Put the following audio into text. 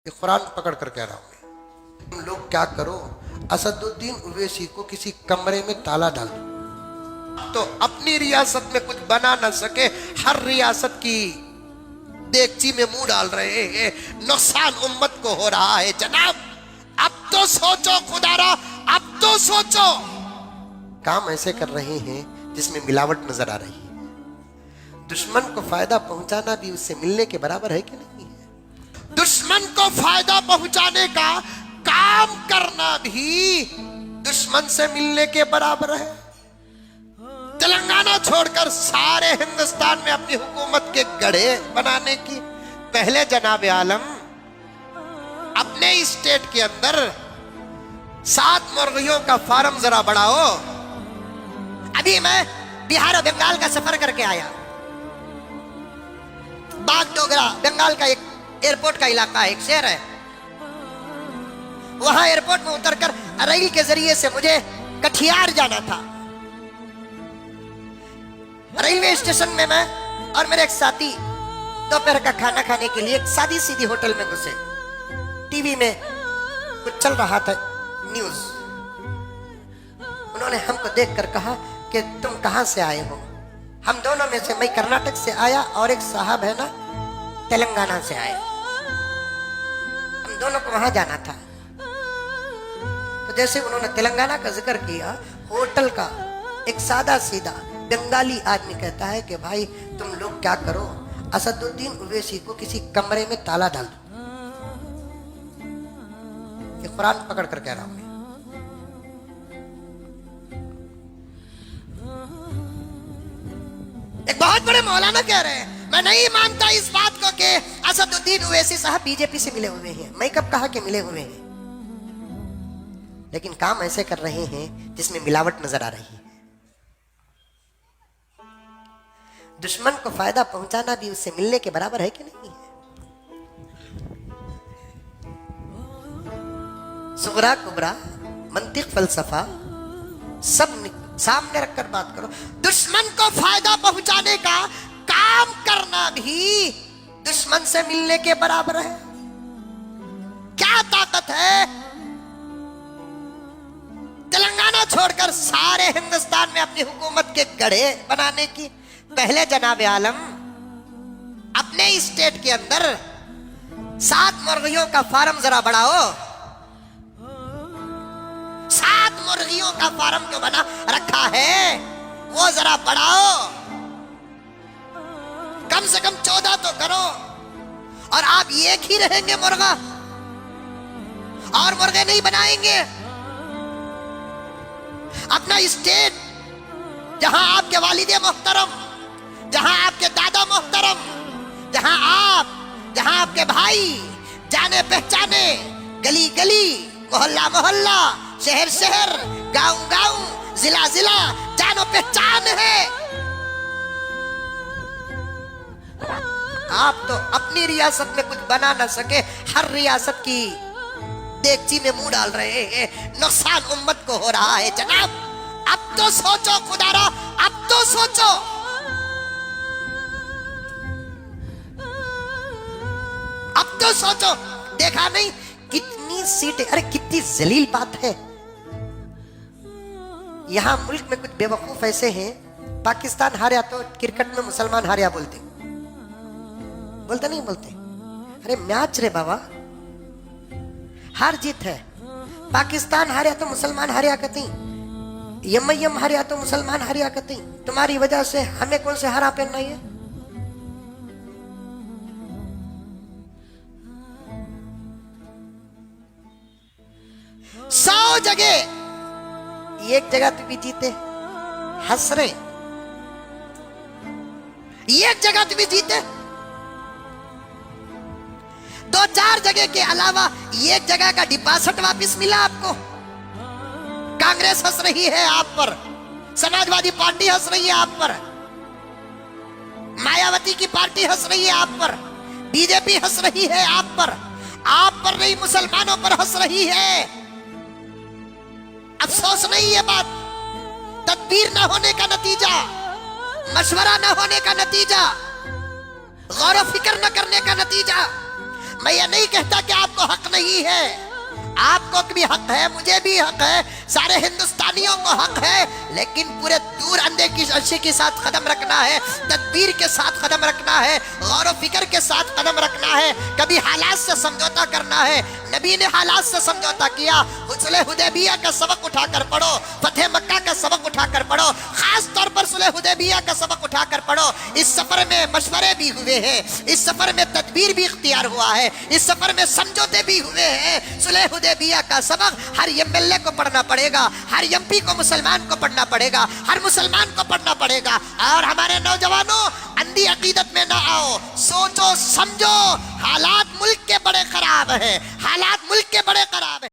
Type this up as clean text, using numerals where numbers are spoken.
ये कुरान पकड़ कर कह रहा हूं तुम लोग क्या करो, असदुद्दीन ओवैसी को किसी कमरे में ताला डाल दो तो अपनी रियासत में कुछ बना ना सके, हर रियासत की देगची में मुंह डाल रहे हैं। नुकसान उम्मत को हो रहा है जनाब। अब तो सोचो खुदारा, अब तो सोचो। काम ऐसे कर रहे हैं जिसमें मिलावट नजर आ रही है। दुश्मन को फायदा पहुंचाना भी उससे मिलने के बराबर है कि नहीं है? दुश्मन को फायदा पहुंचाने का काम करना भी दुश्मन से मिलने के बराबर है। तेलंगाना छोड़कर सारे हिंदुस्तान में अपनी हुकूमत के गढ़े बनाने की पहले जनाब आलम अपने स्टेट के अंदर 7 मुर्गियों का फार्म जरा बढ़ाओ। अभी मैं बिहार और बंगाल का सफर करके आया। बागडोगरा बंगाल का एक एयरपोर्ट का इलाका है, एक शहर है। वहां एयरपोर्ट में उतरकर रेल के जरिए से मुझे कटिहार जाना था। रेलवे स्टेशन में मैं और मेरे एक साथी दोपहर का खाना खाने के लिए एक सादी सीधी होटल में घुसे। टीवी में कुछ चल रहा था न्यूज। उन्होंने हमको देखकर कहा कि तुम कहां से आए हो? हम दोनों में से मैं कर्नाटक से आया और एक साहब है ना तेलंगाना से आए। हम दोनों को वहां जाना था। तो जैसे उन्होंने तेलंगाना का जिक्र किया, होटल का एक सादा सीधा बंगाली आदमी कहता है कि भाई तुम लोग क्या करो, असदुद्दीन ओवैसी को किसी कमरे में ताला डाल दो। ये कुरान पकड़ कर कह रहा हूं। एक बहुत बड़े मौलाना कह रहे हैं मैं नहीं मानता इस बात को कि असदुद्दीन ओवैसी साहब बीजेपी से मिले हुए हैं। मैं कब कहा कि मिले हुए हैं? लेकिन काम ऐसे कर रहे हैं जिसमें मिलावट नजर आ रही है। दुश्मन को फायदा पहुंचाना भी उससे मिलने के बराबर है कि नहीं है? सुगरा कुबरा मंतिक फलसफा सब सामने रखकर बात करो। दुश्मन को फायदा पहुंचाने का काम करना भी दुश्मन से मिलने के बराबर है। क्या ताकत है? तेलंगाना छोड़कर सारे हिंदुस्तान में अपनी हुकूमत के गढ़े बनाने की पहले जनाब आलम अपने स्टेट के अंदर 7 मुर्गियों का फार्म जरा बढ़ाओ। 7 मुर्गियों का फार्म जो बना रखा है वो जरा बढ़ाओ। कम से कम 14 तो करो। और आप एक ही रहेंगे मुर्गा, और मुर्गे नहीं बनाएंगे। अपना स्टेट जहां आपके वालिदे मोहतरम, जहां आपके दादा मोहतरम, जहां आपके भाई जाने पहचाने, गली गली, मोहल्ला मोहल्ला, शहर शहर, गांव गांव, जिला जिला जानो पहचान है। आप तो अपनी रियासत में कुछ बना ना सके, हर रियासत की देगची में मुंह डाल रहे हैं। नुकसान उम्मत को हो रहा है जनाब। अब तो सोचो खुदारा, अब तो सोचो। अब तो सोचो। देखा नहीं कितनी सीटें? अरे कितनी जलील बात है। यहां मुल्क में कुछ बेवकूफ ऐसे हैं, पाकिस्तान हारा तो क्रिकेट में मुसलमान हारा बोलते नहीं बोलते? अरे मैच रे बाबा, हार जीत है। पाकिस्तान हारा तो मुसलमान हारा कहती, यम हारा तो मुसलमान हारा कहती। तुम्हारी वजह से हमें कौन से हारा पहनना है? सौ जगह एक जगह तुम भी जीते, हंस रहे। एक जगह तुम भी जीते, 2-4 जगह के अलावा एक जगह का डिपॉजिट वापस मिला आपको। कांग्रेस हंस रही है आप पर, समाजवादी पार्टी हंस रही है आप पर, मायावती की पार्टी हंस रही है आप पर, बीजेपी हंस रही है आप पर नहीं, मुसलमानों पर हंस रही है। अफसोस नहीं ये बात, तदबीर न होने का नतीजा, मशवरा न होने का नतीजा, गौर फिक्र न करने का नतीजा। मैं ये नहीं कहता कि आपको नहीं है। आपको भी हक है, मुझे भी हक है, सारे हिंदुस्तानियों को हक है, लेकिन पूरे दूर अंधे की अर्शी के साथ कदम रखना है, तदबीर के साथ कदम रखना है, गौर फिक्र के साथ कदम रखना है, कभी हालात से समझौता करना है। नबी ने हालात से समझौता किया। सुलह हुदैबिया का सबक उठाकर पढ़ो, फतेह मक्का का सबक उठाकर पढ़ो, खास तौर पर सुलह हुदैबिया का सबक उठाकर पढ़ो। इस सफर में मशवरे भी हुए हैं, इस सफर में तदबीर भी इख्तियार हुआ है, इस सफर में समझौते भी हुए हैं। सुलह हुदैबिया का सबक हर एमएलए को पढ़ना पड़ेगा, हर एमपी को मुसलमान को पढ़ना पड़ेगा, हर मुसलमान को पढ़ना पड़ेगा। और हमारे नौजवानों, अंधी अकीदत में ना आओ, सोचो समझो, हालात मुल्क के बड़े खराब हैं, हालात मुल्क के बड़े खराब हैं।